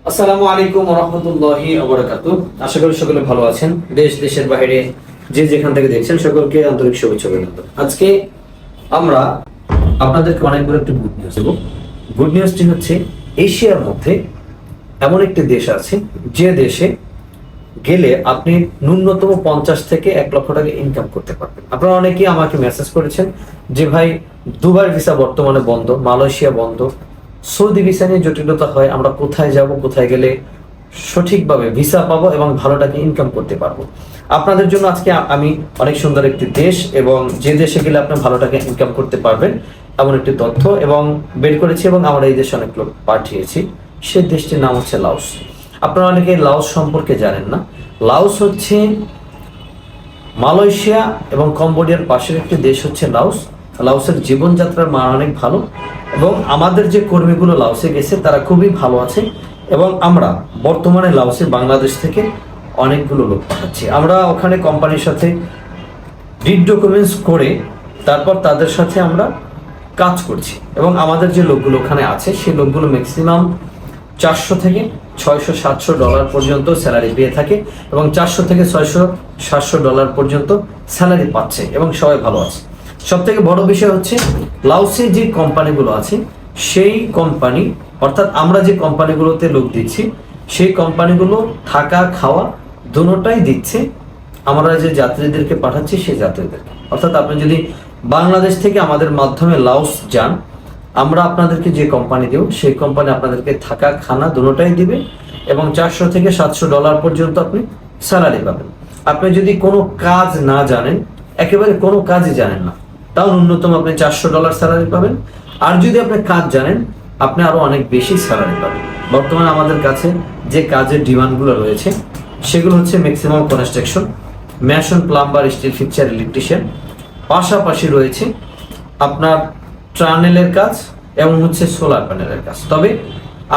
আসসালামু আলাইকুম ওয়া রাহমাতুল্লাহি ওয়া বারাকাতুহু। আশা করি সকলে ভালো আছেন। দেশের বাইরে যে যেখান থেকে দেখছেন সকলকে আন্তরিক শুভেচ্ছা অভিনন্দন। আজকে আমরা আপনাদেরকে অনেক বড় একটা গুড নিউজ দেব। গুড নিউজটি হচ্ছে এশিয়ার মধ্যে এমন একটি দেশ আছে যে দেশে গেলে আপনি ন্যূনতম 50 থেকে 1 লক্ষ টাকা ইনকাম করতে পারবেন। আপনারা অনেকেই আমাকে মেসেজ করেছেন যে ভাই দুবাই ভিসা বর্তমানে বন্ধ, মালয়েশিয়া বন্ধ, সৌদি ভিসা নিয়ে জটিলতা হয়, আমরা কোথায় যাব, কোথায় গেলে সঠিকভাবে ভিসা পাবো এবং ভালো টাকা ইনকাম করতে পারবো। আপনাদের জন্য আজকে আমি অনেক সুন্দর একটি দেশ এবং যে দেশে গেলে আপনি ভালো টাকা ইনকাম করতে পারবেন এমন একটি তথ্য এবং বের করেছি এবং আমরা এই দেশে অনেক লোক পাঠিয়েছি। সেই দেশটির নাম হচ্ছে লাওস। আপনারা অনেকে লাওস সম্পর্কে জানেন না। লাওস হচ্ছে মালয়েশিয়া এবং কম্বোডিয়ার পাশের একটি দেশ হচ্ছে লাওস। লাওসের জীবনযাত্রার মান অনেক ভালো এবং আমাদের যে কর্মীগুলো লাওসে গেছে তারা খুবই ভালো আছে এবং আমরা বর্তমানে লাওসে বাংলাদেশ থেকে অনেকগুলো লোক পাঠাচ্ছি। আমরা ওখানে কোম্পানির সাথে রিড ডকুমেন্টস করে তারপর তাদের সাথে আমরা কাজ করছি এবং আমাদের যে লোকগুলো ওখানে আছে সেই লোকগুলো ম্যাক্সিমাম 400 থেকে 600-700 ডলার পর্যন্ত স্যালারি পেয়ে থাকে এবং 400 থেকে 600-700 ডলার পর্যন্ত স্যালারি পাচ্ছে এবং সবাই ভালো আছে। সব থেকে বড় বিষয় হচ্ছে লাওসে যে কোম্পানিগুলো আছে সেই কোম্পানি অর্থাৎ আমরা যে কোম্পানিগুলোতে লোক দিচ্ছি সেই কোম্পানিগুলো থাকা খাওয়া দুটোটাই দিচ্ছে আমরা যে যাত্রীদেরকে পাঠাচ্ছি সেই যাত্রীদেরকে। অর্থাৎ আপনি যদি বাংলাদেশ থেকে আমাদের মাধ্যমে লাওস যান, আমরা আপনাদেরকে যে কোম্পানি দেব সেই কোম্পানি আপনাদেরকে থাকা খানা দুটোটাই দিবে এবং 400 থেকে 700 ডলার পর্যন্ত আপনি স্যালারি পাবেন। আপনি যদি কোনো কাজ না জানেন, একেবারে কোনো কাজই জানেন না, তাও ন্যূনতম আপনি 400 ডলার স্যালারি পাবেন। আর যদি আপনি কাজ জানেন আপনি আরো অনেক বেশি স্যালারি পাবেন। বর্তমানে আমাদের কাছে যে কাজের ডিমান্ডগুলো রয়েছে সেগুলো হচ্ছে maximum construction, mason, plumber, still fixer, electrician, পাশাপাশি রয়েছে আপনার টানেলের কাজ এবং হচ্ছে সোলার প্যানেলের কাজ। তবে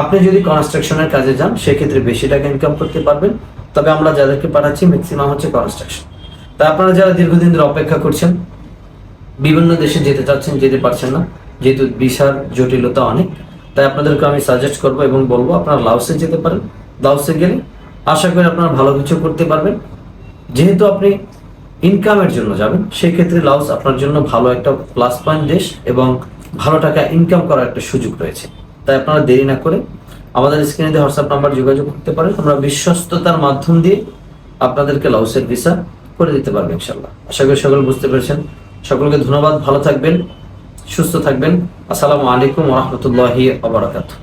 আপনি যদি কনস্ট্রাকশনের কাজে যান সেক্ষেত্রে বেশি টাকা ইনকাম করতে পারবেন। তবে আমরা যাদেরকে পাঠাচ্ছি ম্যাক্সিমাম হচ্ছে কনস্ট্রাকশন। তাই আপনারা যারা দীর্ঘদিন ধরে অপেক্ষা করছেন, বিভিন্ন দেশে যেতে চাচ্ছেন, যেতে পারছেন না যেহেতু ভিসার জটিলতা অনেক, তাই আপনাদেরকে আমি সাজেস্ট করবো এবং বলবো আপনারা লাওসে যেতে পারেন। লাওসে গেলে আশা করি আপনারা ভালো কিছু করতে পারবেন। যেহেতু আপনি ইনকামের জন্য যাবেন সেই ক্ষেত্রে লাওস আপনার জন্য ভালো একটা প্লাস পয়েন্ট দেশ এবং ভালো টাকা ইনকাম করার একটা সুযোগ রয়েছে। তাই আপনারা দেরি না করে আমাদের স্ক্রিনে দিয়ে হোয়াটসঅ্যাপ নাম্বার যোগাযোগ করতে পারেন। আমরা বিশ্বস্ততার মাধ্যম দিয়ে আপনাদেরকে লাওসের ভিসা করে দিতে পারবো ইনশাল্লাহ। আশা করি সকল বুঝতে পেরেছেন। সকলকে ধন্যবাদ, ভালো থাকবেন, সুস্থ থাকবেন। আসসালামু আলাইকুম ওয়া রাহমাতুল্লাহি ওয়া বারাকাতুহু।